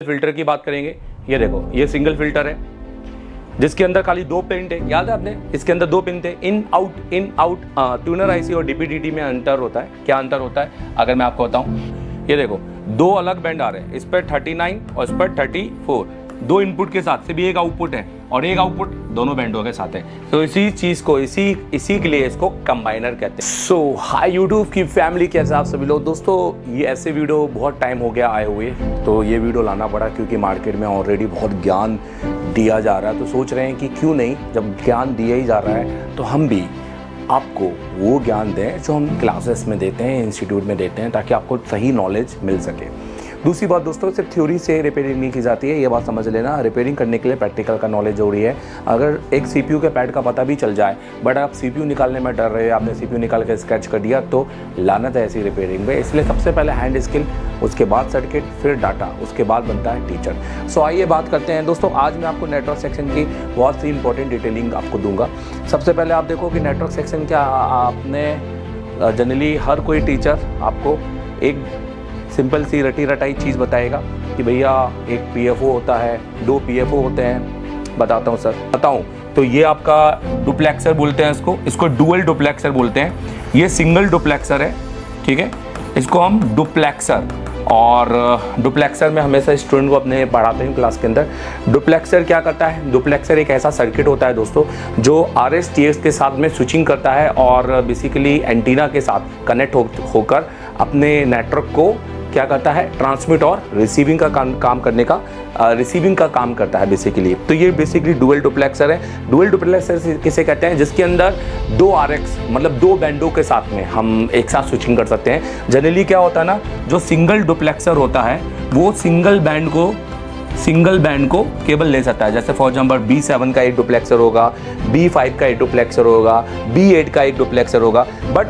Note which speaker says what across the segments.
Speaker 1: Filter की बात करेंगे। ये देखो, ये सिंगल फिल्टर है जिसके अंदर खाली दो पिन है। याद है आपने, इसके अंदर दो पिन थे, इन आउट। ट्यूनर आईसी और डीपीडीटी में अंतर होता है। क्या अंतर होता है अगर मैं आपको बताऊं, ये देखो दो अलग बैंड आ रहे हैं, इस पर 39 और इस पर 34। दो इनपुट के साथ से भी एक आउटपुट है और एक आउटपुट दोनों बैंडों के साथ है। तो इसी चीज को इसी के लिए इसको कंबाइनर कहते हैं। सो हाय यूट्यूब की फैमिली, कैसे आप सभी लोग। दोस्तों ये ऐसे वीडियो बहुत टाइम हो गया आए हुए, तो ये वीडियो लाना पड़ा क्योंकि मार्केट में ऑलरेडी बहुत ज्ञान दिया जा रहा है। तो सोच रहे हैं कि क्यों नहीं, जब ज्ञान दिया ही जा रहा है तो हम भी आपको वो ज्ञान दें जो हम क्लासेस में देते हैं, इंस्टीट्यूट में देते हैं, ताकि आपको सही नॉलेज मिल सके। दूसरी बात दोस्तों, सिर्फ थ्योरी से रिपेयरिंग नहीं की जाती है, ये बात समझ लेना। रिपेयरिंग करने के लिए प्रैक्टिकल का नॉलेज जरूरी है। अगर एक सीपीयू के पैड का पता भी चल जाए बट आप सीपीयू निकालने में डर रहे हैं, आपने सीपीयू निकाल के स्क्रैच कर दिया, तो लानत है ऐसी रिपेयरिंग में। इसलिए सबसे पहले हैंड स्किल, उसके बाद सर्किट, फिर डाटा, उसके बाद बनता है टीचर। सो आइए बात करते हैं दोस्तों। आज मैं आपको नेटवर्क सेक्शन की बहुत सी इंपॉर्टेंट डिटेलिंग आपको दूंगा। सबसे पहले आप देखो कि नेटवर्क सेक्शन क्या, आपने जनरली हर कोई टीचर आपको एक सिंपल सी रटी रटाई चीज़ बताएगा कि भैया एक पीएफओ होता है, दो पीएफओ होते हैं। बताता हूँ सर, बताऊँ तो ये आपका डुप्लेक्सर बोलते हैं, इसको डुअल डुप्लेक्सर बोलते हैं। ये सिंगल डुप्लेक्सर है, ठीक है, इसको हम डुप्लेक्सर। और डुप्लेक्सर में हमेशा स्टूडेंट को अपने पढ़ाते हैं क्लास के अंदर। डुप्लेक्सर क्या करता है, डुप्लेक्सर एक ऐसा सर्किट होता है दोस्तों जो RSTX के साथ में स्विचिंग करता है और बेसिकली एंटीना के साथ कनेक्ट होकर अपने नेटवर्क को क्या करता है, ट्रांसमिट और रिसीविंग का काम करने का रिसीविंग का काम करता है बेसिकली। तो ये बेसिकली डुअल डुप्लेक्सर है। डुअल डुप्लेक्सर किसे कहते हैं, जिसके अंदर दो RX मतलब दो बैंडों के साथ में हम एक साथ स्विचिंग कर सकते हैं। जनरली क्या होता है ना, जो सिंगल डुप्लेक्सर होता है वो सिंगल बैंड को केबल ले सकता है। जैसे फॉर एग्जाम्पल B7 का एक डुप्लेक्सर होगा, B5 का एक डुप्लेक्सर होगा, B8 का एक डुप्लेक्सर होगा। बट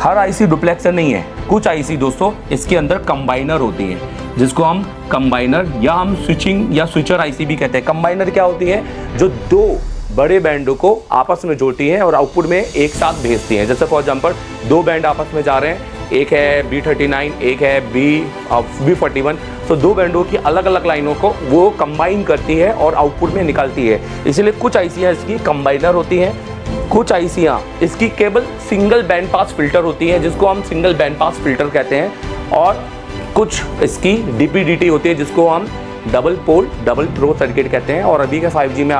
Speaker 1: हर आईसी डुप्लेक्सर नहीं है। कुछ आईसी दोस्तों इसके अंदर कंबाइनर होती है, जिसको हम कंबाइनर या हम स्विचिंग या स्विचर आईसी भी कहते हैं। कंबाइनर क्या होती है, जो दो बड़े बैंडों को आपस में जोड़ती है और आउटपुट में एक साथ भेजती है। जैसे फॉर एग्जांपल दो बैंड आपस में जा रहे हैं, एक है B39, एक है B41। तो दो बैंडों की अलग अलग लाइनों को वो कंबाइन करती है और आउटपुट में निकालती है। इसलिए कुछ आईसियाँ इसकी कंबाइनर होती हैं, कुछ आईसियाँ इसकी केवल सिंगल बैंड पास फिल्टर होती हैं, जिसको हम सिंगल बैंड पास फिल्टर कहते हैं। और कुछ इसकी डीपीडीटी होती है, जिसको हम double pole double throw circuit कहते हैं। और अभी के 5G में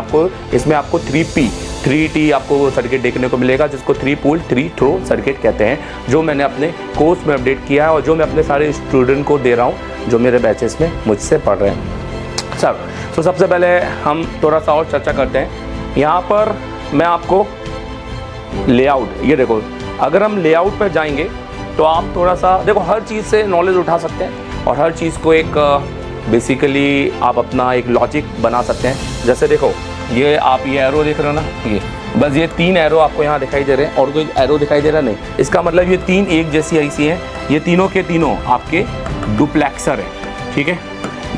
Speaker 1: इसमें आपको 3T आपको सर्किट देखने को मिलेगा, जिसको 3 पोल 3 थ्रो सर्किट कहते हैं, जो मैंने अपने कोर्स में अपडेट किया है और जो मैं अपने सारे स्टूडेंट को दे रहा हूँ जो मेरे बैचेस में मुझसे पढ़ रहे हैं। सर तो सबसे पहले हम थोड़ा सा और चर्चा करते हैं। यहाँ पर मैं आपको लेआउट, ये देखो, अगर हम लेआउट पर जाएंगे तो आप थोड़ा सा देखो, हर चीज़ से नॉलेज उठा सकते हैं और हर चीज़ को एक बेसिकली आप अपना एक लॉजिक बना सकते हैं। जैसे देखो, ये आप ये एरो देख रहे हो ना, ये बस ये 3 एरो आपको यहाँ दिखाई दे रहे हैं और कोई एरो दिखाई दे रहा नहीं। इसका मतलब ये 3 एक जैसी आईसी हैं। ये तीनों के तीनों आपके डुप्लेक्सर है, ठीक है,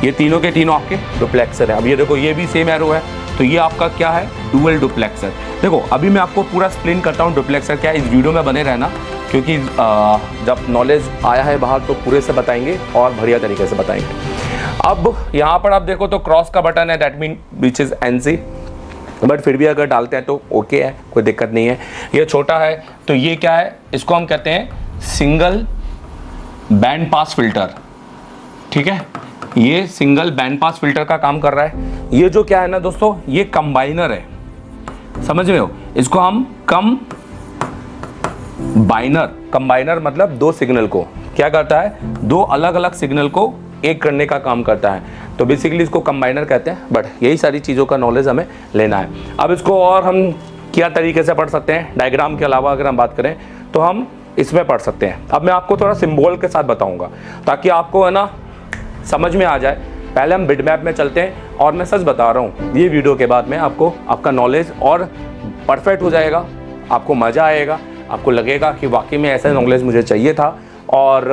Speaker 1: ये तीनों के तीनों आपके डुप्लेक्सर है। अब ये देखो, ये भी सेम एरो है, तो ये आपका क्या है, डुअल डुप्लेक्सर। देखो अभी मैं आपको पूरा एक्सप्लेन करता हूँ डुप्लेक्सर क्या है। इस वीडियो में बने रहना, क्योंकि जब नॉलेज आया है बाहर तो पूरे से बताएंगे और बढ़िया तरीके से बताएंगे। अब यहाँ पर आप देखो तो क्रॉस का बटन है, that mean which is NC, but फिर भी अगर डालते हैं तो ओके है, कोई दिक्कत नहीं है। ये छोटा है तो ये क्या है, इसको हम कहते हैं सिंगल बैंड पास फिल्टर, ठीक है, ये सिंगल बैंड पास फिल्टर का काम कर रहा है। ये जो क्या है ना दोस्तों, ये कंबाइनर है, समझ में हो, इसको हम कंबाइनर मतलब दो सिग्नल को क्या करता है, दो अलग अलग सिग्नल को एक करने का काम करता है। तो बेसिकली इसको कंबाइनर कहते हैं। बट यही सारी चीज़ों का नॉलेज हमें लेना है। अब इसको और हम क्या तरीके से पढ़ सकते हैं, डायग्राम के अलावा अगर हम बात करें तो हम इसमें पढ़ सकते हैं। अब मैं आपको थोड़ा सिंबल के साथ बताऊँगा ताकि आपको है ना समझ में आ जाए। पहले हम बिटमैप में चलते हैं और मैं सच बता रहा हूँ, ये वीडियो के बाद में आपको आपका नॉलेज और परफेक्ट हो जाएगा, आपको मज़ा आएगा, आपको लगेगा कि वाकई में ऐसा नॉलेज मुझे चाहिए था और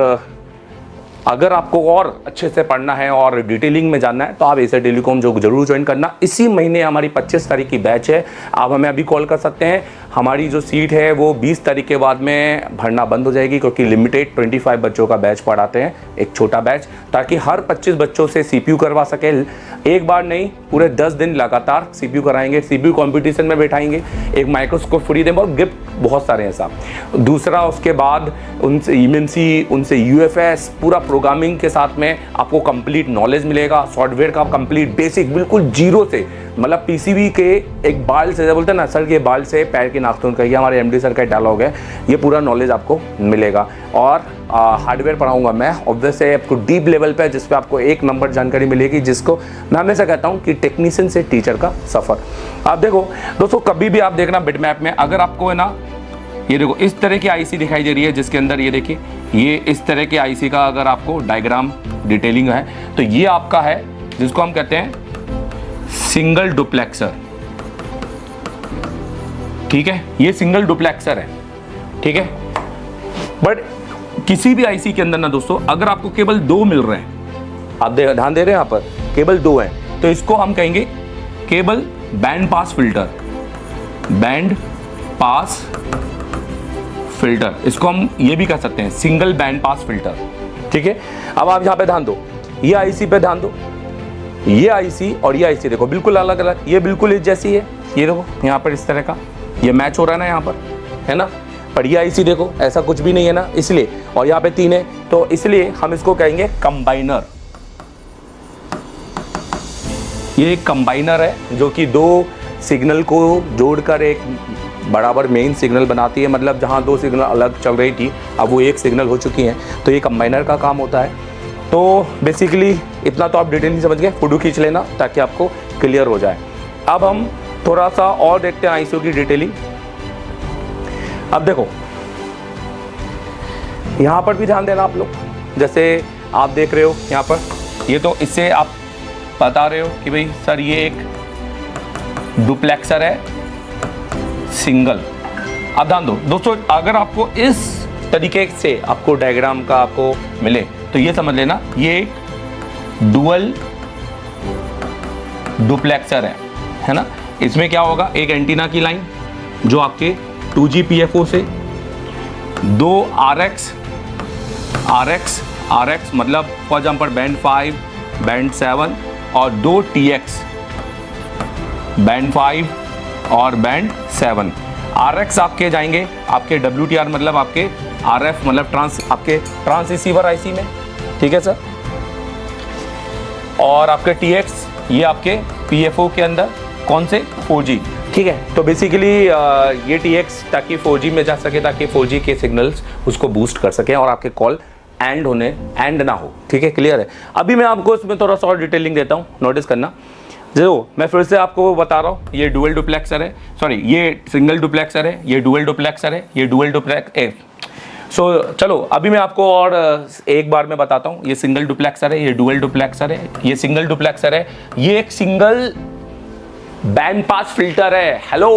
Speaker 1: अगर आपको और अच्छे से पढ़ना है और डिटेलिंग में जानना है तो आप एशिया टेलीकॉम जो जरूर ज्वाइन करना। इसी महीने हमारी 25 तारीख की बैच है, आप हमें अभी कॉल कर सकते हैं। हमारी जो सीट है वो 20 तारीख के बाद में भरना बंद हो जाएगी, क्योंकि लिमिटेड 25 बच्चों का बैच पढ़ाते हैं, एक छोटा बैच, ताकि हर 25 बच्चों से CPU करवा सके। एक बार नहीं, पूरे 10 दिन लगातार CPU कराएंगे, CPU कंपटीशन में बैठाएंगे, एक माइक्रोस्कोप फ्री देंगे और गिफ्ट बहुत सारे हैं साहब। दूसरा, उसके बाद उनसे EMC, उनसे UFS, पूरा प्रोग्रामिंग के साथ में आपको कंप्लीट नॉलेज मिलेगा, सॉफ्टवेयर का कंप्लीट बेसिक बिल्कुल जीरो से, मतलब PCB के एक बाल से, बोलते हैं ना सर के बाल से पैर के नाखून का, ये हमारे MD सर का डायलॉग है, ये पूरा नॉलेज आपको मिलेगा। और हार्डवेयर पढ़ाऊंगा मैं ऑब्वियसली आपको डीप लेवल पे, जिस पे आपको एक नंबर जानकारी मिलेगी, जिसको मैं हमेशा कहता हूँ कि टेक्नीशियन से टीचर का सफ़र। आप देखो दोस्तों, कभी भी आप देखना बिट मैप में, अगर आपको है ना, ये देखो इस तरह की IC दिखाई दे रही है, जिसके अंदर ये देखिए, ये इस तरह की IC का अगर आपको डायग्राम डिटेलिंग है तो ये आपका है, जिसको हम कहते हैं सिंगल डुप्लेक्सर। ठीक है, ये सिंगल डुप्लेक्सर है, ठीक है। बट किसी भी IC के अंदर ना दोस्तों, अगर आपको केवल 2 मिल रहे हैं, आप ध्यान दे रहे हैं यहाँ पर, केवल 2 हैं, तो इसको हम कहेंगे केवल band pass filter, band pass filter, इसको हम ये भी कह सकते हैं सिंगल बैंड पास फिल्टर। ठीक है, अब आप यहाँ पे ध्यान दो, ये IC पे ध्यान दो, ये IC और ये IC देखो बिल्कुल अलग अलग, ये बिल्कुल एक जैसी है, ये देखो यहाँ पर इस तरह का ये मैच हो रहा है ना यहाँ पर, है ना, पर ये IC देखो ऐसा कुछ भी नहीं है ना, इसलिए, और यहाँ पे 3 है, तो इसलिए हम इसको कहेंगे कंबाइनर। ये एक कंबाइनर है जो कि 2 सिग्नल को जोड़कर एक बराबर मेन सिग्नल बनाती है, मतलब जहाँ 2 सिग्नल अलग चल रही थी अब वो एक सिग्नल हो चुकी हैं, तो ये कंबाइनर का काम होता है। तो बेसिकली इतना तो आप डिटेल नहीं समझ गए, फोटो खींच लेना ताकि आपको क्लियर हो जाए। अब हम थोड़ा सा और देखते हैं IC की डिटेलिंग। अब देखो यहाँ पर भी ध्यान देना आप लोग, जैसे आप देख रहे हो यहाँ पर, ये तो इससे आप बता रहे हो कि भाई सर ये एक डुप्लेक्सर है सिंगल। अब ध्यान दो दोस्तों, अगर आपको इस तरीके से आपको डायग्राम का आपको मिले तो ये समझ लेना ये एक डुअल डुप्लेक्सर है ना। इसमें क्या होगा, एक एंटीना की लाइन जो आपके 2G PFO से 2 RX मतलब फॉर एग्जाम्पल बैंड 5, बैंड 7 और 2 TX, बैंड 5 और बैंड 7। RX आपके जाएंगे आपके WTR मतलब आपके RF मतलब आपके ट्रांसरिसीवर IC में, ठीक है सर। और आपके TX ये आपके PFO के अंदर कौन से 4G, ठीक है। तो बेसिकली ये TX ताकि 4G में जा सके, ताकि 4G के सिग्नल्स उसको बूस्ट कर सके और आपके कॉल एंड ना हो, ठीक है, क्लियर है। अभी मैं आपको इसमें थोड़ा सा और डिटेलिंग देता हूँ, नोटिस करना। जो मैं फिर से आपको बता रहा हूँ, ये डुअल डुप्लेक्सर है, सॉरी ये सिंगल डुप्लेक्सर है, ये डुअल डुप्लेक्सर है, ये डुअल डुप्लेक्स। सो चलो अभी मैं आपको और एक बार मैं बताता हूँ। ये सिंगल डुप्लेक्सर है, ये डुअल डुप्लेक्सर है, ये सिंगल डुप्लेक्सर है, ये एक सिंगल बैंड पास फिल्टर है। हेलो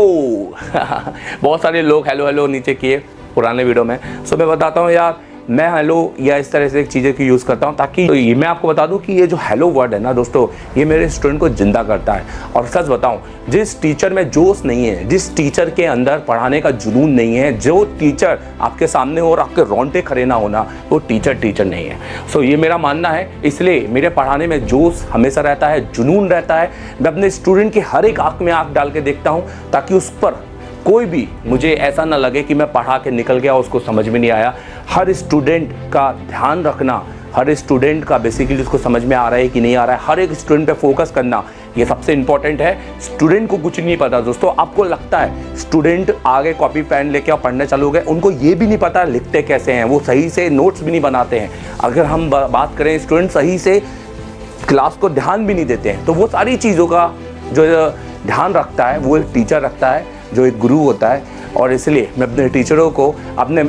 Speaker 1: बहुत सारे लोग हेलो हेलो नीचे किए पुराने वीडियो में। सो मैं बताता हूँ यार, मैं हेलो या इस तरह से चीज़ें की यूज़ करता हूँ ताकि तो ये मैं आपको बता दूँ कि ये जो हेलो वर्ड है ना दोस्तों, ये मेरे स्टूडेंट को जिंदा करता है। और सच बताऊँ, जिस टीचर में जोश नहीं है, जिस टीचर के अंदर पढ़ाने का जुनून नहीं है, जो टीचर आपके सामने हो और आपके रोंगटे खड़े ना होना, वो टीचर नहीं है। सो ये मेरा मानना है, इसलिए मेरे पढ़ाने में जोश हमेशा रहता है, जुनून रहता है। मैं अपने स्टूडेंट की हर एक आँख में आँख डाल के देखता हूँ ताकि उस पर कोई भी मुझे ऐसा ना लगे कि मैं पढ़ा के निकल गया, उसको समझ में नहीं आया। हर स्टूडेंट का ध्यान रखना, हर स्टूडेंट का बेसिकली उसको समझ में आ रहा है कि नहीं आ रहा है, हर एक स्टूडेंट पे फोकस करना, ये सबसे इंपॉर्टेंट है। स्टूडेंट को कुछ नहीं पता दोस्तों। आपको लगता है स्टूडेंट आगे कॉपी पेन लेके पढ़ने चलो गए, उनको ये भी नहीं पता लिखते कैसे हैं, वो सही से नोट्स भी नहीं बनाते हैं। अगर हम बात करें स्टूडेंट सही से क्लास को ध्यान भी नहीं देते हैं, तो वो सारी चीज़ों का जो ध्यान रखता है वो एक टीचर रखता है, जो एक गुरु होता है। और इसलिए मैं अपने टीचरों को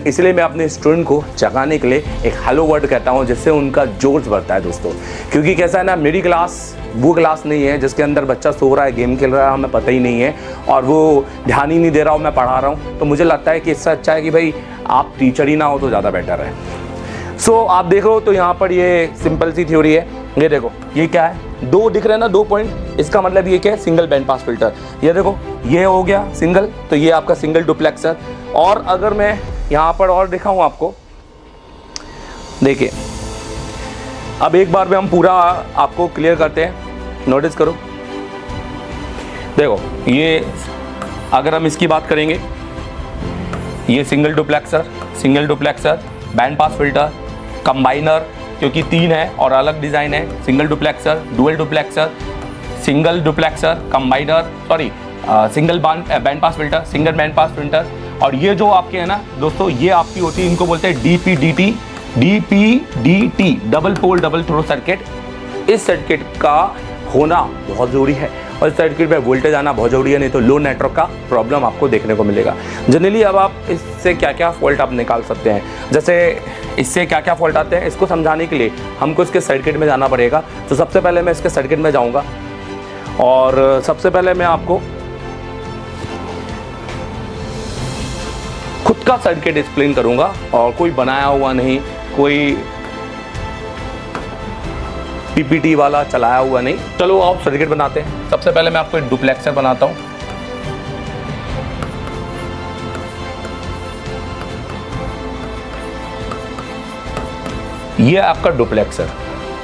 Speaker 1: इसलिए मैं अपने स्टूडेंट को जगाने के लिए एक हेलो वर्ड कहता हूँ, जिससे उनका जोश बढ़ता है दोस्तों। क्योंकि कैसा है ना, मेरी क्लास वो क्लास नहीं है जिसके अंदर बच्चा सो रहा है, गेम खेल रहा है, हमें पता ही नहीं है और वो ध्यान ही नहीं दे रहा हूँ, मैं पढ़ा रहा हूँ। तो मुझे लगता है कि इससे अच्छा है कि भाई आप टीचर ही ना हो तो ज़्यादा बेटर है। सो आप देख रहे हो तो यहाँ पर ये सिंपल सी थ्योरी है। ये देखो ये क्या है, दो दिख रहे हैं ना, 2 पॉइंट, इसका मतलब ये क्या है, सिंगल बैंड पास फिल्टर। ये देखो ये हो गया सिंगल, तो ये आपका सिंगल डुप्लेक्सर। और अगर मैं यहाँ पर और दिखाऊँ आपको, देखिए अब एक बार में हम पूरा आपको क्लियर करते हैं, नोटिस करो। देखो ये अगर हम इसकी बात करेंगे, ये single duplexer, band pass filter, combiner, क्योंकि 3 है और अलग डिज़ाइन है, single duplexer, dual duplexer, single duplexer, combiner, sorry single band pass filter, single band pass filter. और ये जो आपके है ना दोस्तों, ये आपकी होती है, इनको बोलते हैं DPDT, double pole double throw circuit. इस सर्किट का होना बहुत ज़रूरी है और इस सर्किट में वोल्टेज आना बहुत ज़रूरी है, नहीं तो लो नेटवर्क का प्रॉब्लम आपको देखने को मिलेगा। जनरली अब आप इससे क्या क्या फॉल्ट आप निकाल सकते हैं, जैसे इससे क्या क्या फॉल्ट आते हैं, इसको समझाने के लिए हमको इसके सर्किट में जाना पड़ेगा। तो सबसे पहले मैं इसके सर्किट में जाऊँगा और सबसे पहले मैं आपको खुद का सर्किट एक्सप्लेन करूँगा और कोई बनाया हुआ नहीं, कोई PPT वाला चलाया हुआ नहीं। चलो आप सर्किट बनाते हैं। सबसे पहले मैं आपको एक डुप्लेक्सर बनाता हूं। ये आपका डुप्लेक्सर,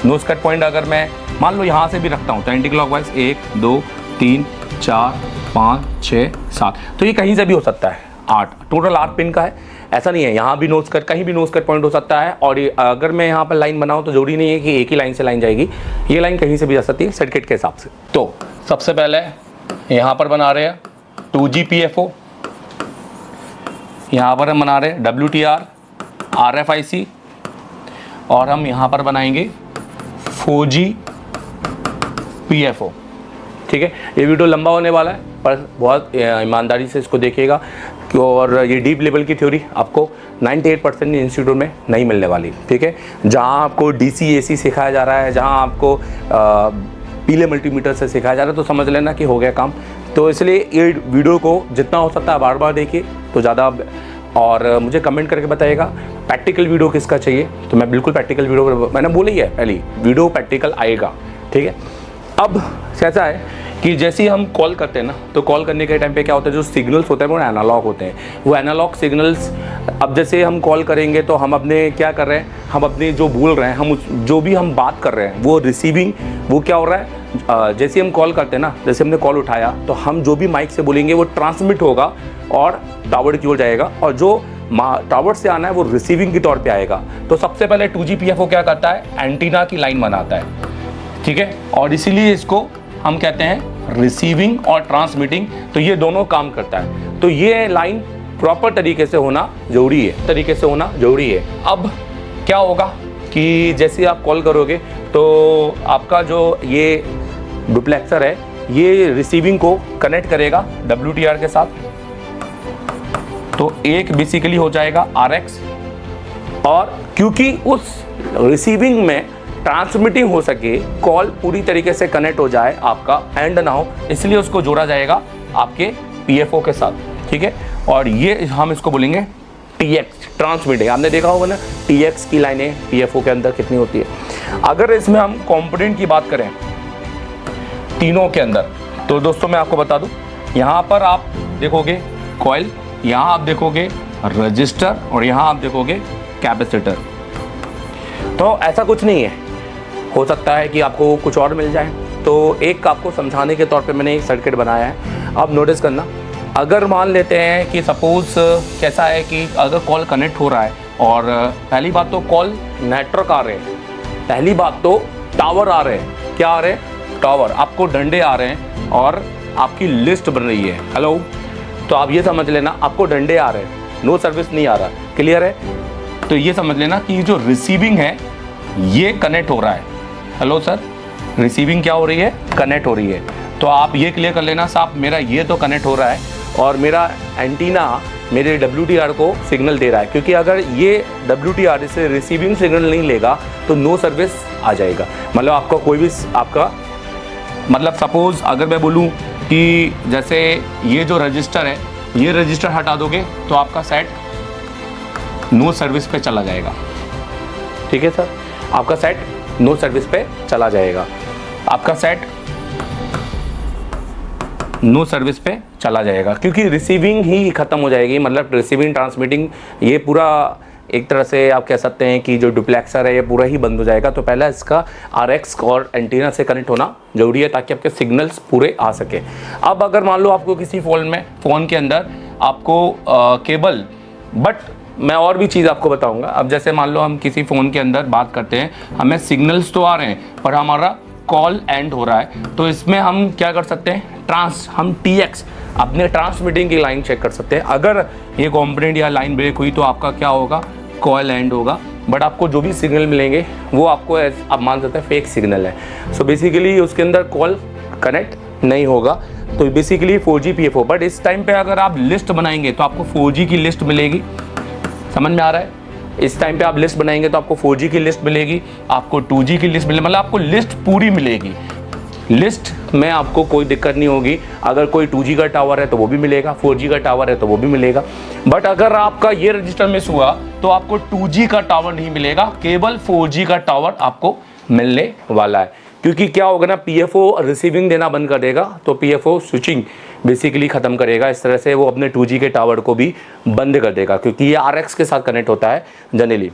Speaker 1: नोज कट पॉइंट अगर मैं मान लो यहां से भी रखता हूं तो एंटी क्लॉकवाइज 1 2 3 4 5 6 7, तो ये कहीं से भी हो सकता है। 8 टोटल 8 पिन का है, ऐसा नहीं है यहाँ भी नोज कट, कहीं भी नोज कट पॉइंट हो सकता है। और अगर मैं यहाँ पर लाइन बनाऊँ तो जरूरी नहीं है कि एक ही लाइन से लाइन जाएगी, ये लाइन कहीं से भी जा सकती है सर्किट के हिसाब से। तो सबसे पहले यहाँ पर बना रहे हैं 2G PFO, यहाँ पर हम बना रहे हैं WTR RFIC, और हम यहाँ पर बनाएंगे 4G PFO। ठीक है, ये वीडियो लंबा होने वाला है पर बहुत ईमानदारी से इसको देखिएगा, और ये डीप लेवल की थ्योरी आपको 98% इंस्टीट्यूट में नहीं मिलने वाली। ठीक है, जहाँ आपको DC AC सिखाया जा रहा है, जहाँ आपको पीले मल्टीमीटर से सिखाया जा रहा है, तो समझ लेना कि हो गया काम। तो इसलिए ये वीडियो को जितना हो सकता है बार बार देखिए तो ज़्यादा, और मुझे कमेंट करके बताइएगा प्रैक्टिकल वीडियो किसका चाहिए, तो मैं बिल्कुल प्रैक्टिकल वीडियो, मैंने बोला ही है पहले वीडियो प्रैक्टिकल आएगा। ठीक है, अब कैसा है कि जैसे ही हम कॉल करते हैं ना, तो कॉल करने के टाइम पे क्या होता है, जो सिग्नल्स होते हैं वो एनालॉग होते हैं। वो एनालॉग सिग्नल्स, अब जैसे हम कॉल करेंगे तो हम अपने क्या कर रहे हैं, हम अपने जो बोल रहे हैं, हम जो भी हम बात कर रहे हैं वो रिसीविंग, वो क्या हो रहा है, जैसे हम कॉल करते हैं ना, जैसे हमने कॉल उठाया तो हम जो भी माइक से बोलेंगे वो ट्रांसमिट होगा और टावर की ओर जाएगा, और जो टावर से आना है वो रिसीविंग के तौर पे आएगा। तो सबसे पहले 2G PFO क्या करता है, एंटीना की लाइन बनाता है। ठीक है, और इसीलिए इसको हम कहते हैं रिसीविंग और ट्रांसमिटिंग, तो ये दोनों काम करता है। तो ये लाइन प्रॉपर तरीके से होना जरूरी है, अब क्या होगा कि जैसे आप कॉल करोगे तो आपका जो ये डुप्लेक्सर है ये रिसीविंग को कनेक्ट करेगा WTR के साथ, तो एक बेसिकली हो जाएगा RX, और क्योंकि उस रिसीविंग में ट्रांसमिटिंग हो सके, कॉल पूरी तरीके से कनेक्ट हो जाए, आपका एंड ना हो, इसलिए उसको जोड़ा जाएगा आपके PFO के साथ। ठीक है, और ये हम इसको बोलेंगे TX ट्रांसमिटिंग। आपने देखा होगा ना TX की लाइनें PFO के अंदर कितनी होती है। अगर इसमें हम कंपोनेंट की बात करें तीनों के अंदर, तो दोस्तों मैं आपको बता दूं, यहाँ पर आप देखोगे कॉइल, यहाँ आप देखोगे रजिस्टर, और यहाँ आप देखोगे कैपेसिटर। तो ऐसा कुछ नहीं है, हो सकता है कि आपको कुछ और मिल जाए, तो एक आपको समझाने के तौर पे मैंने एक सर्किट बनाया है। अब नोटिस करना, अगर मान लेते हैं कि सपोज कैसा है कि अगर कॉल कनेक्ट हो रहा है, और पहली बात तो कॉल नेटवर्क आ रहे हैं, पहली बात तो टावर आ रहे हैं, क्या आ रहे हैं, टावर, आपको डंडे आ रहे हैं और आपकी लिस्ट बन रही है। हेलो, तो आप ये समझ लेना आपको डंडे आ रहे हैं, नो सर्विस नहीं आ रहा। क्लियर है, तो ये समझ लेना कि जो रिसीविंग है ये कनेक्ट हो रहा है। हेलो सर, रिसीविंग क्या हो रही है, कनेक्ट हो रही है। तो आप ये क्लियर कर लेना साहब, मेरा ये तो कनेक्ट हो रहा है और मेरा एंटीना मेरे WTR को सिग्नल दे रहा है, क्योंकि अगर ये WTR इसे रिसीविंग सिग्नल नहीं लेगा तो नो सर्विस आ जाएगा। मतलब आपका कोई भी आपका मतलब सपोज अगर मैं बोलूँ कि जैसे ये जो रजिस्टर है, ये रजिस्टर हटा दोगे तो आपका सेट नो सर्विस पे चला जाएगा। ठीक है सर, आपका सेट नो सर्विस पे चला जाएगा, आपका सेट नो सर्विस पे चला जाएगा, क्योंकि रिसीविंग ही ख़त्म हो जाएगी, मतलब रिसीविंग ट्रांसमिटिंग ये पूरा एक तरह से आप कह सकते हैं कि जो डुप्लेक्सर है ये पूरा ही बंद हो जाएगा। तो पहला इसका RX और एंटीना से कनेक्ट होना जरूरी है ताकि आपके सिग्नल्स पूरे आ सके। अब अगर मान लो आपको किसी फ़ोन के अंदर आपको केबल, बट मैं और भी चीज़ आपको बताऊंगा। अब जैसे मान लो हम किसी फ़ोन के अंदर बात करते हैं, हमें सिग्नल्स तो आ रहे हैं पर हमारा कॉल एंड हो रहा है, तो इसमें हम क्या कर सकते हैं, हम TX अपने ट्रांसमिटिंग की लाइन चेक कर सकते हैं। अगर ये कंपोनेंट या लाइन ब्रेक हुई तो आपका क्या होगा, कॉल एंड होगा, बट आपको जो भी सिग्नल मिलेंगे वो आपको आप मान सकते हैं फेक सिग्नल है। सो बेसिकली उसके अंदर कॉल कनेक्ट नहीं होगा, तो बेसिकली 4G PFO। बट इस टाइम पे अगर आप लिस्ट बनाएंगे तो आपको 4G की लिस्ट मिलेगी, समझ में आ रहा है। इस टाइम पे आप लिस्ट बनाएंगे तो आपको 4G की लिस्ट मिलेगी, आपको 2G की लिस्ट मिलेगी, मतलब आपको लिस्ट पूरी मिलेगी। लिस्ट में आपको कोई दिक्कत नहीं होगी। अगर कोई 2G का टावर है तो वो भी मिलेगा, 4G का टावर है तो वो भी मिलेगा। बट अगर आपका ये रजिस्टर मिस हुआ तो आपको 2G का टावर नहीं मिलेगा, केवल 4G का टावर आपको मिलने वाला है। क्योंकि क्या होगा ना, PFO रिसीविंग देना बंद कर देगा, तो PFO स्विचिंग बेसिकली ख़त्म करेगा। इस तरह से वो अपने 2G के टावर को भी बंद कर देगा, क्योंकि ये RX के साथ कनेक्ट होता है जनरली।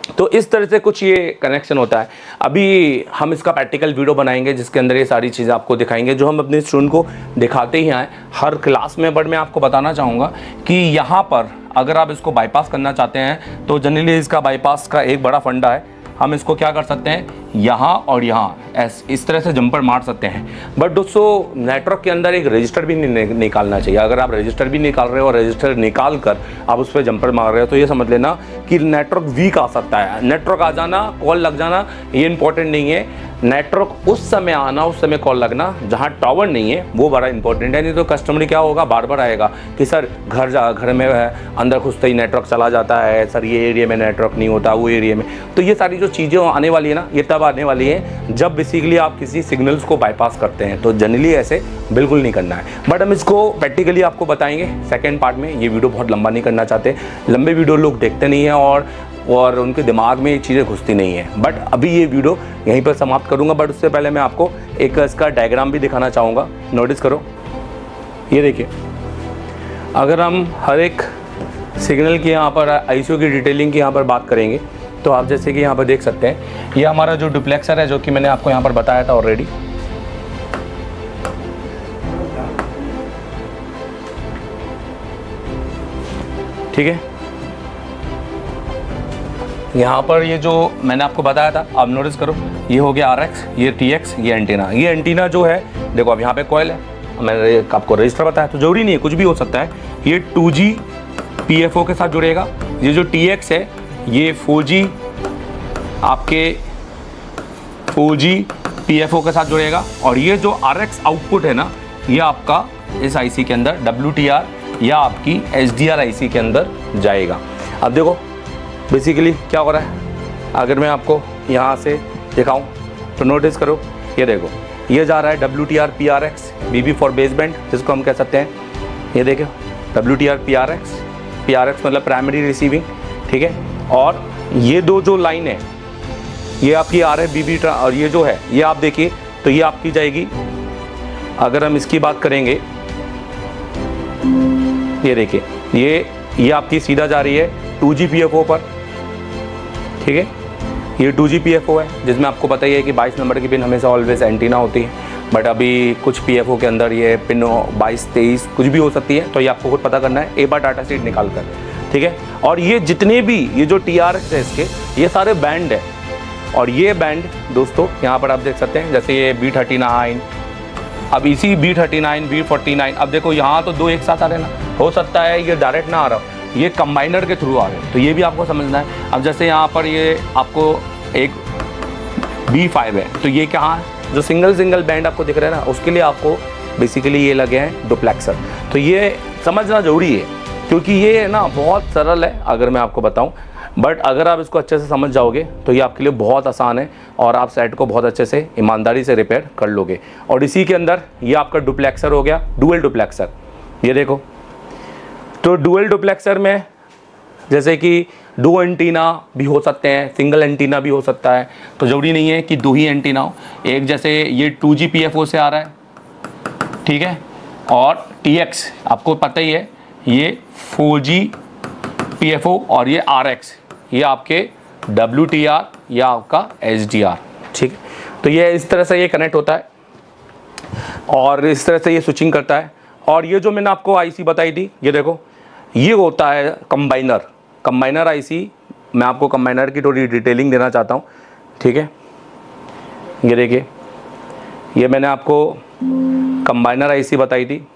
Speaker 1: तो इस तरह से कुछ ये कनेक्शन होता है। अभी हम इसका प्रैक्टिकल वीडियो बनाएंगे जिसके अंदर ये सारी चीज़ें आपको दिखाएंगे, जो हम अपने स्टूडेंट को दिखाते ही आए हर क्लास में। बट मैं आपको बताना चाहूँगा कि यहाँ पर अगर आप इसको बाईपास करना चाहते हैं तो जनरली इसका बाईपास का एक बड़ा फंडा है, हम इसको क्या कर सकते हैं, यहाँ और यहाँ इस तरह से जंपर मार सकते हैं। बट दोस्तों नेटवर्क के अंदर एक रजिस्टर भी निकालना चाहिए। अगर आप रजिस्टर भी निकाल रहे हो और रजिस्टर निकाल कर आप उस पर जंपर मार रहे हो तो ये समझ लेना कि नेटवर्क वीक आ सकता है। नेटवर्क आ जाना, कॉल लग जाना ये इंपॉर्टेंट नहीं है। नेटवर्क उस समय आना, उस समय कॉल लगना जहाँ टावर नहीं है वो बड़ा इंपॉर्टेंट है। नहीं तो कस्टमर क्या होगा, बार बार आएगा कि सर घर में अंदर घुसते ही नेटवर्क चला जाता है, सर ये एरिया में नेटवर्क नहीं होता, वो एरिया में। तो ये सारी जो चीज़ें आने वाली है ना, ये तब आने वाली है जब बेसिकली आप किसी सिग्नल्स को बाईपास करते हैं। तो जनरली ऐसे बिल्कुल नहीं करना है। बट हम इसको प्रैक्टिकली आपको बताएंगे सेकेंड पार्ट में। ये वीडियो बहुत लंबा नहीं करना चाहते, लंबे वीडियो लोग देखते नहीं हैं और उनके दिमाग में ये चीज़ें घुसती नहीं है। बट अभी ये वीडियो यहीं पर समाप्त करूंगा। बट उससे पहले मैं आपको एक इसका डायग्राम भी दिखाना चाहूँगा। नोटिस करो, ये देखिए, अगर हम हर एक सिग्नल की यहाँ पर ICO की डिटेलिंग की यहाँ पर बात करेंगे तो आप जैसे कि यहाँ पर देख सकते हैं, ये हमारा जो डुप्लेक्सर है जो कि मैंने आपको यहाँ पर बताया था ऑलरेडी। ठीक है, यहाँ पर ये जो मैंने आपको बताया था, आप नोटिस करो, ये हो गया RX, ये TX, ये एंटीना। ये एंटीना जो है देखो, अब यहाँ पे कॉइल है, मैंने आपको रजिस्टर बताया, तो जरूरी नहीं है, कुछ भी हो सकता है। ये 2G PFO के साथ जुड़ेगा। ये जो TX है ये 4G आपके 4G PFO के साथ जुड़ेगा। और ये जो RX आउटपुट है ना, ये आपका इस IC के अंदर WTR या आपकी HDR IC के अंदर जाएगा। अब देखो बेसिकली क्या हो रहा है, अगर मैं आपको यहाँ से दिखाऊं तो नोटिस करो, ये देखो, ये जा रहा है WTR PRX, BB for baseband जिसको हम कह सकते हैं। ये देखो WTR PRX मतलब प्राइमरी रिसीविंग, ठीक है। और ये दो जो लाइन है ये आपकी RF BB और ये जो है ये आप देखिए तो ये आपकी जाएगी। अगर हम इसकी बात करेंगे, ये देखिए, ये आपकी सीधा जा रही है 2G PFO पर, ठीक है। ये 2G PFO है जिसमें आपको पता ही है कि 22 नंबर की पिन हमेशा ऑलवेज एंटीना होती है। बट अभी कुछ PFO के अंदर ये पिन 22, 23 कुछ भी हो सकती है, तो ये आपको खुद पता करना है एक बार डाटा शीट निकाल कर, ठीक है। और ये जितने भी ये जो TRX है इसके, ये सारे बैंड है। और ये बैंड दोस्तों यहाँ पर आप देख सकते हैं, जैसे ये B39, अब इसी B39, B49, अब देखो यहाँ तो दो एक साथ आ रहे ना, हो सकता है ये डायरेक्ट ना आ रहा हो, ये कंबाइनर के थ्रू आ रहे हैं, तो ये भी आपको समझना है। अब जैसे यहाँ पर ये आपको एक B5 है, तो ये कहाँ है, जो सिंगल बैंड आपको दिख रहा है ना, उसके लिए आपको बेसिकली ये लगे हैं डुप्लेक्सर। तो ये समझना जरूरी है क्योंकि ये ना बहुत सरल है अगर मैं आपको बताऊं, बट अगर आप इसको अच्छे से समझ जाओगे तो ये आपके लिए बहुत आसान है और आप सेट को बहुत अच्छे से ईमानदारी से रिपेयर कर लोगे। और इसी के अंदर ये आपका डुप्लेक्सर हो गया, डुअल डुप्लेक्सर। ये देखो, तो डुअल डुप्लेक्सर में जैसे कि दो एंटीना भी हो सकते हैं, सिंगल एंटीना भी हो सकता है, तो ज़रूरी नहीं है कि दो ही एंटीना हो। एक जैसे ये 2GPFO से आ रहा है, ठीक है, और TX आपको पता ही है, ये 4GPFO और ये RX, ये आपके WTR या आपका SDR, ठीक है। तो ये इस तरह से ये कनेक्ट होता है और इस तरह से ये स्विचिंग करता है। और ये जो मैंने आपको IC बताई थी, ये देखो, ये होता है कंबाइनर IC। मैं आपको कंबाइनर की थोड़ी डिटेलिंग देना चाहता हूँ, ठीक है। ये देखिए, ये मैंने आपको कंबाइनर IC बताई थी।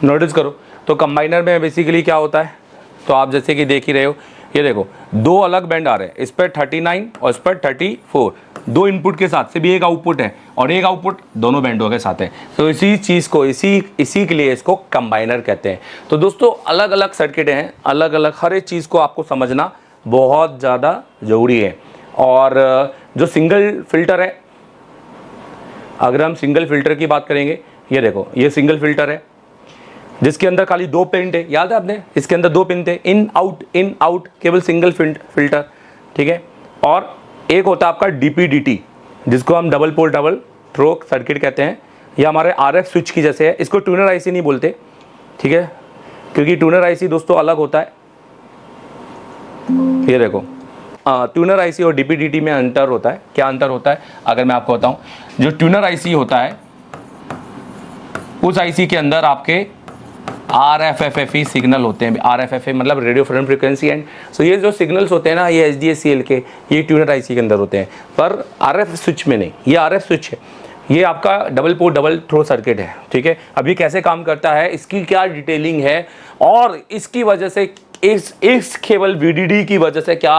Speaker 1: नोटिस करो, तो कंबाइनर में बेसिकली क्या होता है, तो आप जैसे कि देख ही रहे हो, ये देखो दो अलग बैंड आ रहे हैं, इस पर 39 और इस पर 34, दो इनपुट के साथ से भी एक आउटपुट है और एक आउटपुट दोनों बैंडों के साथ है। तो इसी चीज़ को इसी के लिए इसको कंबाइनर कहते हैं। तो दोस्तों अलग अलग सर्किट हैं, अलग अलग, हर एक चीज़ को आपको समझना बहुत ज़्यादा ज़रूरी है। और जो सिंगल फिल्टर है, अगर हम सिंगल फिल्टर की बात करेंगे, ये देखो ये सिंगल फिल्टर है जिसके अंदर खाली दो पिन थे, याद है आपने, इसके अंदर दो पिन थे, इन आउट, केवल सिंगल फिल्टर, ठीक है। और एक होता है आपका DPDT, जिसको हम double pole double throw circuit कहते हैं। ये हमारे RF स्विच की जैसे है, इसको ट्यूनर IC नहीं बोलते, ठीक है, क्योंकि ट्यूनर IC दोस्तों अलग होता है। ये देखो, ट्यूनर IC और DPDT में अंतर होता है। क्या अंतर होता है अगर मैं आपको बताऊं, जो ट्यूनर IC होता है उस IC के अंदर आपके RFFE सिग्नल होते हैं। RFFE मतलब रेडियो फ्रिक्वेंसी एंड, सो ये जो सिग्नल्स होते हैं ना, ये SDACL के, ये ट्यूनर IC के अंदर होते हैं, पर RF स्विच में नहीं। ये RF स्विच है, ये आपका double pole double throw circuit है, ठीक है। अभी कैसे काम करता है, इसकी क्या डिटेलिंग है, और इसकी वजह से इस केवल VDD की वजह से क्या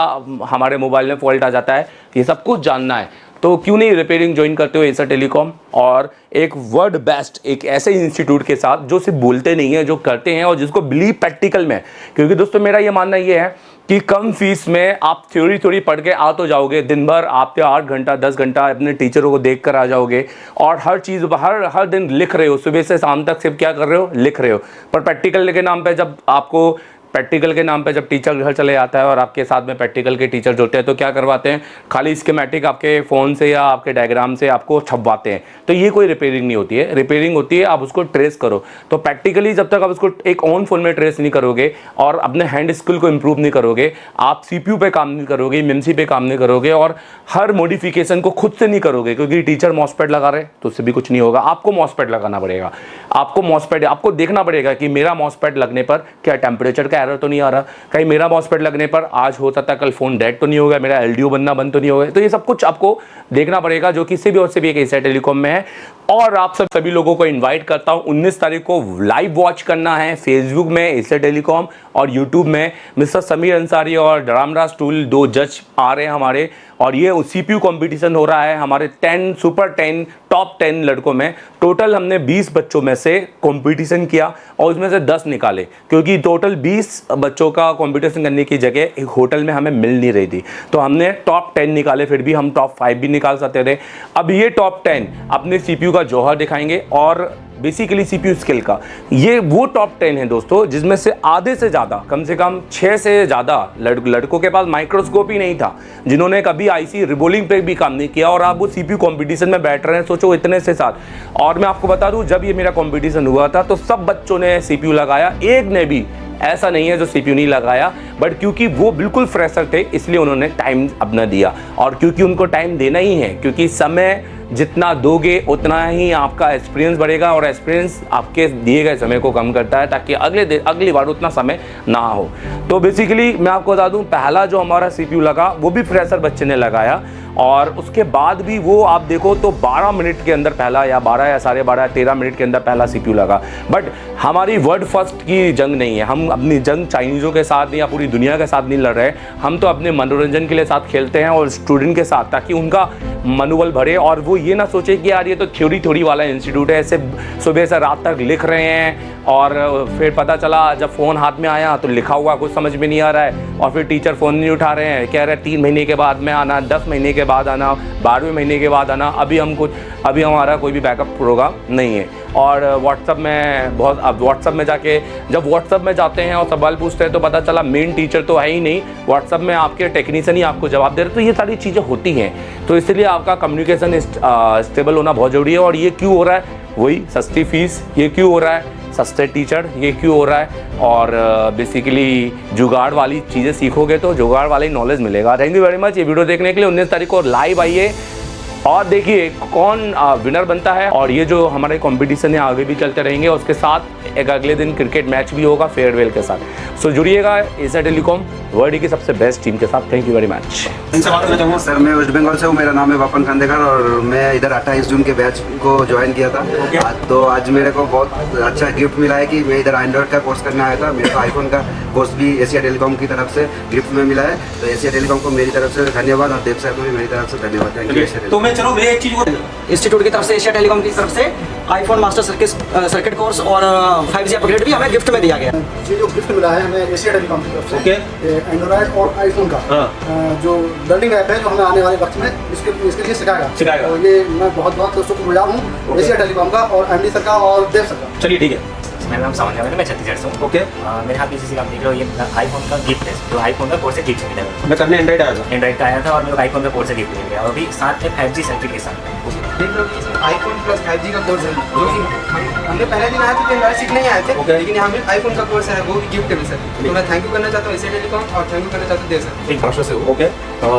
Speaker 1: हमारे मोबाइल में फॉल्ट आ जाता है, ये सब कुछ जानना है। तो क्यों नहीं रिपेयरिंग ज्वाइन करते हो एसर टेलीकॉम, और एक वर्ल्ड बेस्ट एक ऐसे इंस्टीट्यूट के साथ जो सिर्फ बोलते नहीं है, जो करते हैं और जिसको बिलीव प्रैक्टिकल में। क्योंकि दोस्तों मेरा ये मानना ये है कि कम फीस में आप थ्योरी पढ़ के आ तो जाओगे, दिन भर आप 8 घंटा 10 घंटा अपने टीचरों को देख कर आ जाओगे, और हर चीज़ हर दिन लिख रहे हो, सुबह से शाम तक सिर्फ क्या कर रहे हो, लिख रहे हो। पर प्रैक्टिकल के नाम पे जब आपको टीचर घर चले आता है और आपके साथ में प्रैक्टिकल के टीचर होते हैं, तो क्या करवाते हैं, खाली स्कीमेटिक आपके फ़ोन से या आपके डायग्राम से आपको छपवाते हैं। तो ये कोई रिपेयरिंग नहीं होती है। रिपेयरिंग होती है आप उसको ट्रेस करो। तो प्रैक्टिकली जब तक आप उसको एक ऑन फोन में ट्रेस नहीं करोगे और अपने हैंड स्किल को इंप्रूव नहीं करोगे, आप CPU पे काम नहीं करोगे, MEMC पे काम नहीं करोगे, और हर मॉडिफिकेशन को खुद से नहीं करोगे, क्योंकि टीचर मॉसपेट लगा रहे तो उससे भी कुछ नहीं होगा। आपको मॉसपेट लगाना पड़ेगा, आपको देखना पड़ेगा कि मेरा मॉसपेट लगने पर क्या टेम्परेचर का एरर तो नहीं आ रहा, कहीं मेरा मॉसपेट लगने पर आज हो सकता है कल फोन डेड तो नहीं होगा, मेरा LDO बनना बंद तो नहीं होगा। तो ये सब कुछ आपको देखना पड़ेगा, जो किसी भी और से भी एक एसर टेलीकॉम में है। और आप सभी लोगों को इनवाइट करता हूं, 19 तारीख को लाइव वॉच करना है फेसबुक में एसर टेलीकॉम, और यूट्यूब में मिस्टर समीर अंसारी और धर्मराज टूल, दो जज आ रहे हैं हमारे, और ये CPU कंपटीशन हो रहा है हमारे 10 सुपर 10 टॉप 10 लड़कों में। टोटल हमने 20 बच्चों में से कंपटीशन किया और उसमें से 10 निकाले, क्योंकि टोटल 20 बच्चों का कंपटीशन करने की जगह एक होटल में हमें मिल नहीं रही थी, तो हमने टॉप 10 निकाले। फिर भी हम टॉप 5 भी निकाल सकते थे। अब ये टॉप 10 अपने CPU का जौहर दिखाएंगे, और बेसिकली CPU स्किल का ये वो टॉप 10 है दोस्तों, जिसमें से आधे से ज़्यादा, कम से कम 6 से ज़्यादा लड़कों के पास माइक्रोस्कोप ही नहीं था, जिन्होंने कभी IC रिबोलिंग पे भी काम नहीं किया, और आप वो CPU कंपटीशन में बैठ रहे हैं। सोचो इतने से साथ। और मैं आपको बता दूं, जब ये मेरा कंपटीशन हुआ था तो सब बच्चों ने CPU लगाया, एक ने भी ऐसा नहीं है जो CPU नहीं लगाया, बट क्योंकि वो बिल्कुल फ्रेशर थे इसलिए उन्होंने टाइम अपना दिया। और क्योंकि उनको टाइम देना ही है, क्योंकि समय जितना दोगे उतना ही आपका एक्सपीरियंस बढ़ेगा, और एक्सपीरियंस आपके दिए गए समय को कम करता है, ताकि अगली बार उतना समय ना हो। तो बेसिकली मैं आपको बता दूं, पहला जो हमारा CPU लगा वो भी फ्रेशर बच्चे ने लगाया, और उसके बाद भी वो आप देखो तो 12 मिनट के अंदर पहला, या 12 या 12.5 13 मिनट के अंदर पहला CPU लगा। बट हमारी वर्ल्ड फर्स्ट की जंग नहीं है, हम अपनी जंग चाइनीज़ों के साथ या पूरी दुनिया के साथ नहीं लड़ रहे, हम तो अपने मनोरंजन के लिए साथ खेलते हैं और स्टूडेंट के साथ, ताकि उनका मनोबल बढ़े, और वो ये ना सोचे कि यार ये तो थ्योरी वाला इंस्टीट्यूट है, ऐसे सुबह से रात तक लिख रहे हैं और फिर पता चला जब फ़ोन हाथ में आया तो लिखा हुआ कुछ समझ में नहीं आ रहा है, और फिर टीचर फ़ोन नहीं उठा रहे हैं, कह रहे हैं 3 महीने के बाद में आना, 10 महीने के बाद आना, 12वें महीने के बाद आना। अभी हमारा कोई भी बैकअप प्रोग्राम नहीं है। और व्हाट्सअप में व्हाट्सअप में जाके जब व्हाट्सअप में जाते हैं और सवाल पूछते हैं तो पता चला मेन टीचर तो है ही नहीं, व्हाट्सअप में आपके टेक्नीशियन ही आपको जवाब दे रहे। तो ये सारी चीज़ें होती हैं, तो इसलिए आपका कम्युनिकेशन स्टेबल होना बहुत ज़रूरी है। और ये क्यों हो रहा है, वही सस्ती फीस, ये क्यों हो रहा है, सस्ते टीचर, ये क्यों हो रहा है, और बेसिकली जुगाड़ वाली चीज़ें सीखोगे तो जुगाड़ वाली नॉलेज मिलेगा। थैंक यू वेरी मच ये वीडियो देखने के लिए। 19 तारीख को लाइव आइए और देखिए कौन विनर बनता है। और ये जो हमारे कंपटीशन है आगे भी चलते रहेंगे, और उसके साथ एक अगले दिन क्रिकेट मैच भी होगा फेयरवेल के साथ। सो जुड़िएगा एशिया टेलीकॉम वर्ल्ड की सबसे बेस्ट टीम के साथ। Thank you very much.
Speaker 2: Sir मैं वेस्ट बंगाल से हूँ, मेरा नाम है वापन खांडेकर, और मैं इधर 28 जून के बैच को ज्वाइन किया था। तो आज मेरे को बहुत अच्छा गिफ्ट मिला है कि मैं इधर एंड्रॉइड का कोर्स करने आया था। मेरे को आईफोन का कोर्स भी एशिया टेलीकॉम की तरफ से गिफ्ट में मिला है। तो एशिया टेलीकॉम को मेरी तरफ से धन्यवाद, और देव सर को भी मेरी तरफ से धन्यवाद। Thank you.
Speaker 3: तो मैं चलो मैं एक चीज इंस्टीट्यूट की तरफ से, एशिया टेलीकॉम की तरफ से आईफोन मास्टर सर्किट कोर्स और 5G अपग्रेड भी हमें गिफ्ट में दिया गया।
Speaker 4: ये जो गिफ्ट मिला है हमें एशिया टेलीकॉम की तरफ से, एंड्रॉइड और आईफोन का जो लर्निंग ऐप है जो हमें आने वाले वक्त में इसके लिए सिखाएगा। तो ये मैं बहुत शुक्रगुजार हूँ एशिया टेलीकॉम का और एमडी सर का और देव सर का।
Speaker 3: चलिए ठीक है।
Speaker 5: मेरा नाम सावन है, मैं छत्तीसगढ़ से हूँ।
Speaker 3: ओके।
Speaker 5: मेरे हाथ में जैसे आप देख रहे हो ये आईफोन का गिफ्ट है, जो आईफोन का कोर्स से गिफ्ट मिला है।
Speaker 3: मैं करने एंड्रॉइड आया था।
Speaker 5: एंड्रॉइड का आया था और मेरे को आईफोन का कोर्स से गिफ्ट मिल गया, और अभी साथ में 5G सर्किट के साथ।
Speaker 2: देख लो कि इसमें आईफोन प्लस 5G का कोर्स है, जो कि हमने पहले दिन आए थे तो एंड्रॉइड सीखने ही आए थे, लेकिन यहाँ पे आईफोन का कोर्स है, वो भी गिफ्ट है सर। तो मैं थैंक यू करना चाहता हूँ एशिया टेलीकॉम, और थैंक यू करना चाहता हूँ देव सर।
Speaker 6: महाराष्ट्र से हूँ।
Speaker 3: ओके।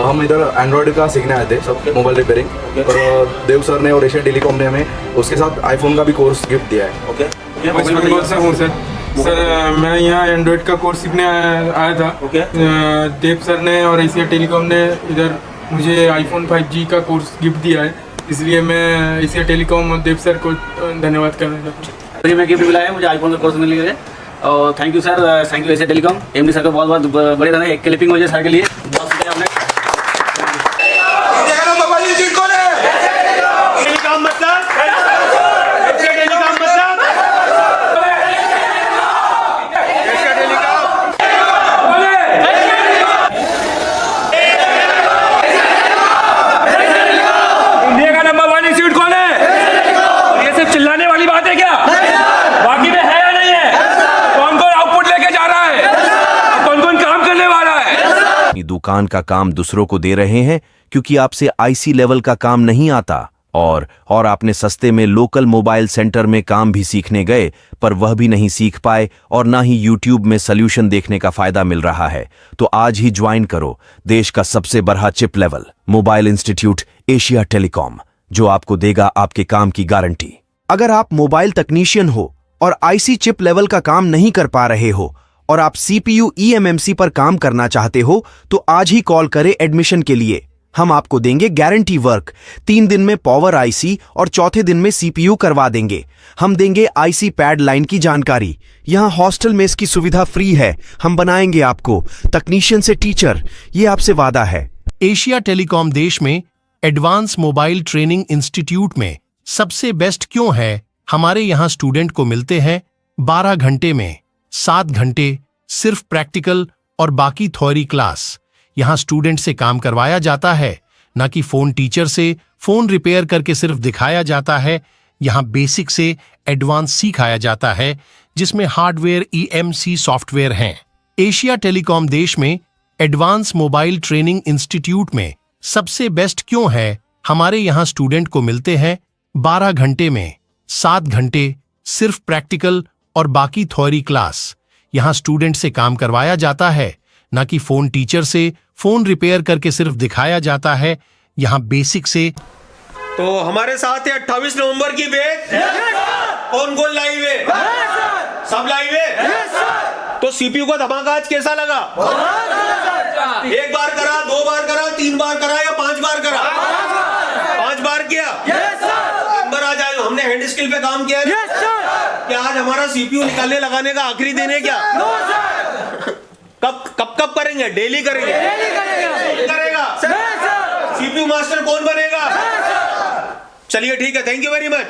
Speaker 6: हम इधर एंड्रॉइड का सीखने आए थे, सब मोबाइल रिपेयरिंग, और देव सर ने और एशिया टेलीकॉम ने हमें उसके साथ आईफोन का भी कोर्स गिफ्ट दिया है।
Speaker 3: ओके।
Speaker 7: वेस्ट बंगाल से हूँ सर। मैं यहाँ एंड्रॉइड का कोर्स सीखने आया था।
Speaker 3: ओके।
Speaker 7: देव सर ने और एशिया टेलीकॉम ने इधर मुझे आईफोन 5G का कोर्स गिफ्ट दिया है, इसलिए मैं एशिया टेलीकॉम और देव सर को धन्यवाद करना चाहता हूँ।
Speaker 3: मैं गिफ्ट मिला है, मुझे आईफोन का कोर्स मिल गया है, और thank you sir, thank you Asia telecom, MD sir को बहुत बहुत बड़े धन्यवाद। एक क्लिपिंग हो जाए सर के लिए, बहुत शुक्रिया आपने।
Speaker 8: दुकान का काम दूसरों को दे रहे हैं क्योंकि आपसे आईसी लेवल का काम नहीं आता, और आपने सस्ते में लोकल मोबाइल सेंटर में काम भी सीखने गए पर वह भी नहीं सीख पाए, और ना ही यूट्यूब में सॉल्यूशन देखने का फायदा मिल रहा है। तो आज ही ज्वाइन करो देश का सबसे बड़ा chip level mobile institute Asia telecom, जो आपको देगा आपके काम की गारंटी। अगर आप मोबाइल तकनीशियन हो और आईसी चिप लेवल का काम नहीं कर पा रहे हो, और आप CPU eMMC पर काम करना चाहते हो, तो आज ही कॉल करें एडमिशन के लिए। हम आपको देंगे गारंटी वर्क, 3 दिन में पावर आईसी और चौथे दिन में CPU करवा देंगे। हम देंगे आईसी पैड लाइन की जानकारी। यहाँ हॉस्टल में इसकी सुविधा फ्री है। हम बनाएंगे आपको तकनीशियन से टीचर, ये आपसे वादा है।
Speaker 9: एशिया टेलीकॉम देश में एडवांस मोबाइल ट्रेनिंग इंस्टीट्यूट में सबसे बेस्ट क्यों है? हमारे यहाँ स्टूडेंट को मिलते हैं 12 घंटे में 7 घंटे सिर्फ प्रैक्टिकल और बाकी थ्योरी क्लास। यहाँ स्टूडेंट से काम करवाया जाता है, ना कि फोन टीचर से फोन रिपेयर करके सिर्फ दिखाया जाता है। यहाँ बेसिक से एडवांस सिखाया जाता है, जिसमें हार्डवेयर EMC सॉफ्टवेयर हैं। एशिया टेलीकॉम देश में एडवांस मोबाइल ट्रेनिंग इंस्टीट्यूट में सबसे बेस्ट क्यों है? हमारे यहाँ स्टूडेंट को मिलते हैं 12 घंटे में 7 घंटे सिर्फ प्रैक्टिकल और बाकी थ्योरी क्लास। यहाँ स्टूडेंट से काम करवाया जाता है, ना कि फोन टीचर से फोन रिपेयर करके सिर्फ दिखाया जाता है। यहाँ बेसिक से।
Speaker 10: तो हमारे साथ है 28 नवंबर की बैच। कौन कौन लाइव है? सब लाइव है। तो CPU का धमाका आज कैसा लगा? एक बार करा, 2 बार करा, 3 बार करा या 5 बार करा? 5 बार किया। नंबर आ जाएगा। हमने हैंड स्किल पे काम किया है। क्या आज हमारा CPU निकालने लगाने का आखिरी दिन है क्या? कब करेंगे? डेली करेंगे। करेगा CPU मास्टर कौन बनेगा? चलिए ठीक है, थैंक यू वेरी मच।